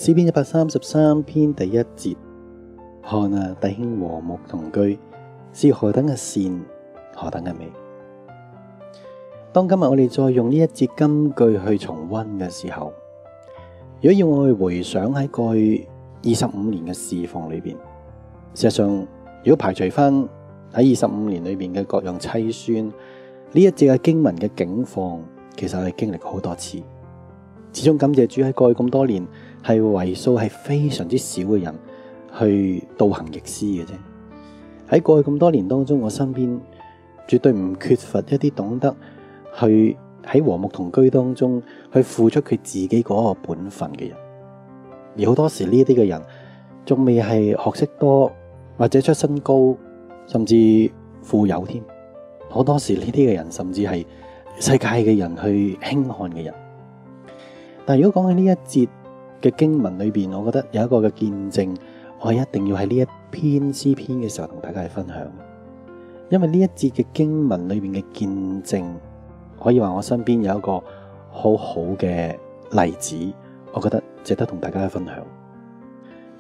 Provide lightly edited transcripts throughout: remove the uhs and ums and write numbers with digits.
詩篇133篇第1節，看啊，弟兄和睦同居，是何等嘅善，何等嘅美。當今日我哋再用呢一節金句去重溫嘅時候，如果要我去回想喺過去25年嘅侍奉裏邊，事實上如果排除翻喺25年裏邊嘅各樣凄酸，呢一節嘅經文嘅境況，其實我哋經歷好多次。始終感謝主喺過去咁多年，係為數係非常之少嘅人去倒行逆施嘅啫。喺過去咁多年當中，我身邊絕對唔缺乏一啲懂得去喺和睦同居當中去付出佢自己嗰個本分嘅人。而好多時呢啲嘅人仲未係學識多或者出身高，甚至富有添。好多時呢啲嘅人甚至係世界嘅人去輕看嘅人。但如果講起呢一節嘅經文裏邊，我覺得有一個嘅見證，我係一定要喺呢一篇詩篇嘅時候同大家去分享。因為呢一節嘅經文裏邊嘅見證，可以話我身邊有一個好好嘅例子，我覺得值得同大家去分享。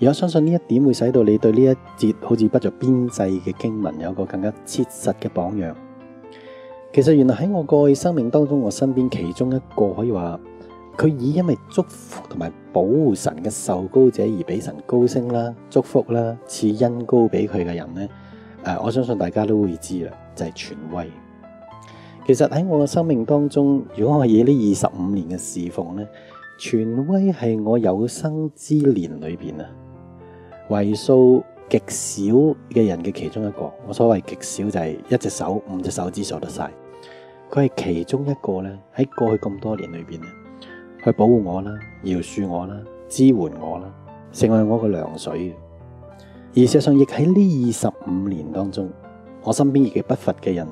而我相信呢一點會使到你對呢一節好似不着邊際嘅經文有一個更加切實嘅榜樣。其實原來喺我過去生命當中，我身邊其中一個可以話佢以因為祝福同埋保護神嘅受膏者而俾神高升啦、祝福啦、賜恩膏俾佢嘅人呢，我相信大家都會知啦，就係權威。其實喺我嘅生命當中，如果我以呢25年嘅侍奉呢，權威係我有生之年裏邊啊，為數極少嘅人嘅其中一個。我所謂極少就係1隻手、5隻手指數得晒。佢係其中一個呢，喺過去咁多年裏邊呢，去保護我啦、饒恕我啦、支援我啦，成為我個糧水。而事實上亦喺呢25年當中，我身邊亦嘅不乏嘅人，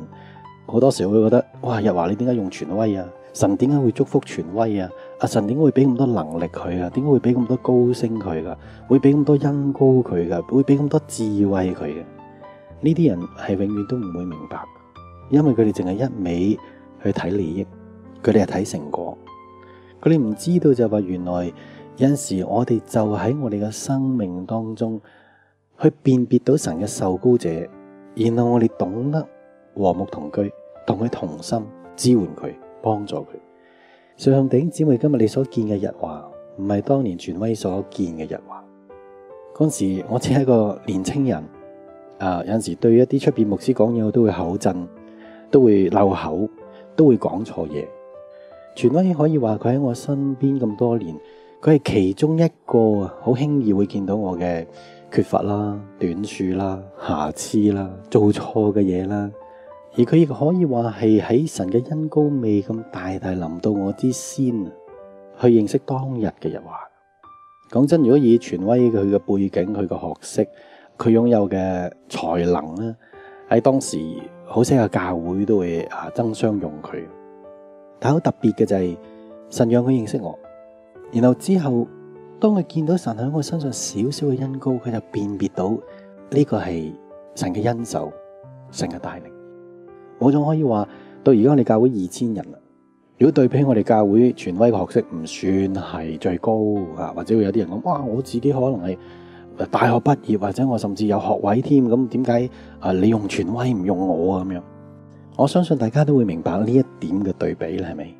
好多時候會覺得，哇！日華你點解用權威啊？神點解會祝福權威啊？阿神點解會俾咁多能力佢啊？點解會俾咁多高升佢噶？會俾咁多恩膏佢噶？會俾咁多智慧佢嘅？呢啲人係永遠都唔會明白，因為佢哋淨係一味去睇利益，佢哋係睇成果。佢哋唔知道就話原來有陣時我哋就喺我哋嘅生命當中去辨別到神嘅受膏者，然後我哋懂得和睦同居，同佢同心，支援佢，幫助佢。上弟兄姊妹，今日你所見嘅日華，唔係當年權威所見嘅日華。嗰時我只係一個年青人，有陣時對一啲出邊牧師講嘢，我都會口震，都會漏口，都會講錯嘢。權威可以話佢喺我身邊咁多年，佢係其中一個好輕易會見到我嘅缺乏啦、短處啦、瑕疵啦、做錯嘅嘢啦。而佢亦可以話係喺神嘅恩膏未咁大大臨到我之先，去認識當日嘅日華。講真，如果以權威佢嘅背景、佢嘅學識、佢擁有嘅才能咧，喺當時好些嘅教會都會爭相用佢。但好特別嘅就係神讓佢認識我，然後之後當佢見到神喺我身上少少嘅恩膏，佢就辨別到呢個係神嘅恩手、神嘅帶領。我仲可以話到而家我哋教會2000人啦，如果對比我哋教會權威嘅學識唔算係最高或者會有啲人講，哇，我自己可能係大學畢業，或者我甚至有學位添，咁點解你用權威唔用我啊？咁樣，我相信大家都會明白呢一點嘅對比啦，係咪？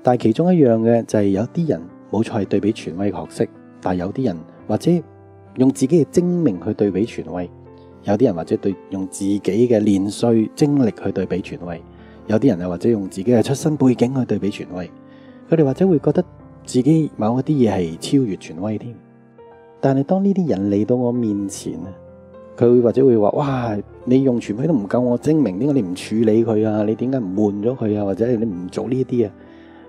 但係其中一樣嘅就係有啲人冇錯係對比權威嘅學識，但係有啲人或者用自己嘅精明去對比權威。有啲人或者用自己嘅年歲精力去對比權威，有啲人又或者用自己嘅出身背景去對比權威，佢哋或者會覺得自己某一啲嘢係超越權威添。但係當呢啲人嚟到我面前咧，佢或者會話，哇，你用權威都唔夠我精明，點解你唔處理佢啊？你點解唔換咗佢啊？或者你唔做呢啲啊？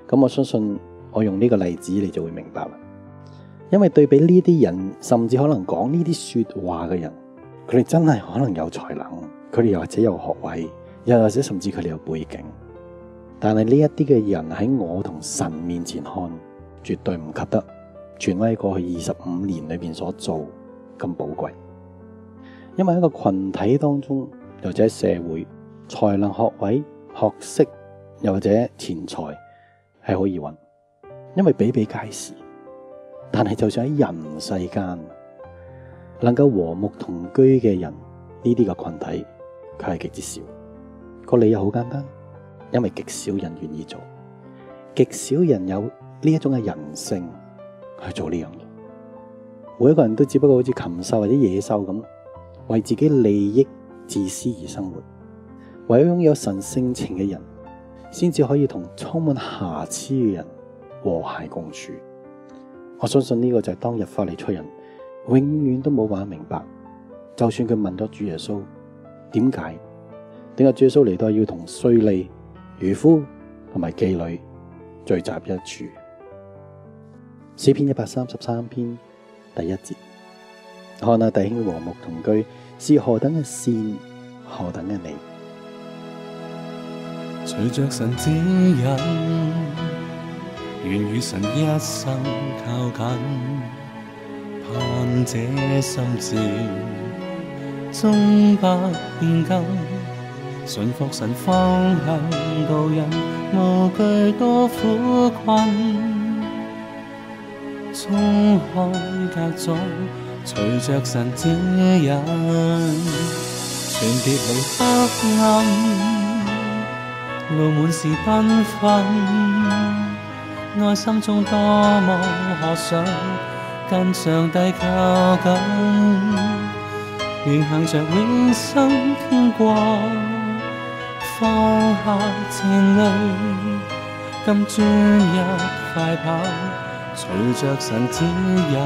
咁我相信我用呢個例子你就會明白啦。因為對比呢啲人，甚至可能講呢啲說話嘅人，佢哋真係可能有才能，佢哋又或者有學位，又或者甚至佢哋有背景，但係呢一啲嘅人喺我同神面前看，絕對唔及得權威過去25年裏邊所做咁寶貴。因為喺一個群體當中，又或者社會，才能、學位、學識，又或者錢財係可以揾，因為比比皆是。但係就算喺人世間，能夠和睦同居嘅人，呢啲個群體，佢係極之少。個理由好簡單，因為極少人願意做，極少人有呢一種嘅人性去做呢樣嘢。每一個人都只不過好似禽獸或者野獸咁，為自己利益自私而生活。唯有擁有神性情嘅人，先至可以同充滿瑕疵嘅人和諧共處。我相信呢個就係當日法利賽人永遠都冇辦法明白。就算佢問咗主耶穌，點解主耶穌嚟到要同稅吏、漁夫同埋妓女聚集一處？詩篇133篇第1節，看哪，弟兄和睦同居，是何等嘅善，何等嘅美。隨着神指引，願與神一生靠近，盼這心志終不變更，順服神方向導引，無懼多苦困，衝開隔阻，隨着神指引，全別離黑暗，路滿是繽紛，內心中多麼渴想跟上帝靠近，願行着永生天國，放下纏累，今專一快跑，隨着神指引。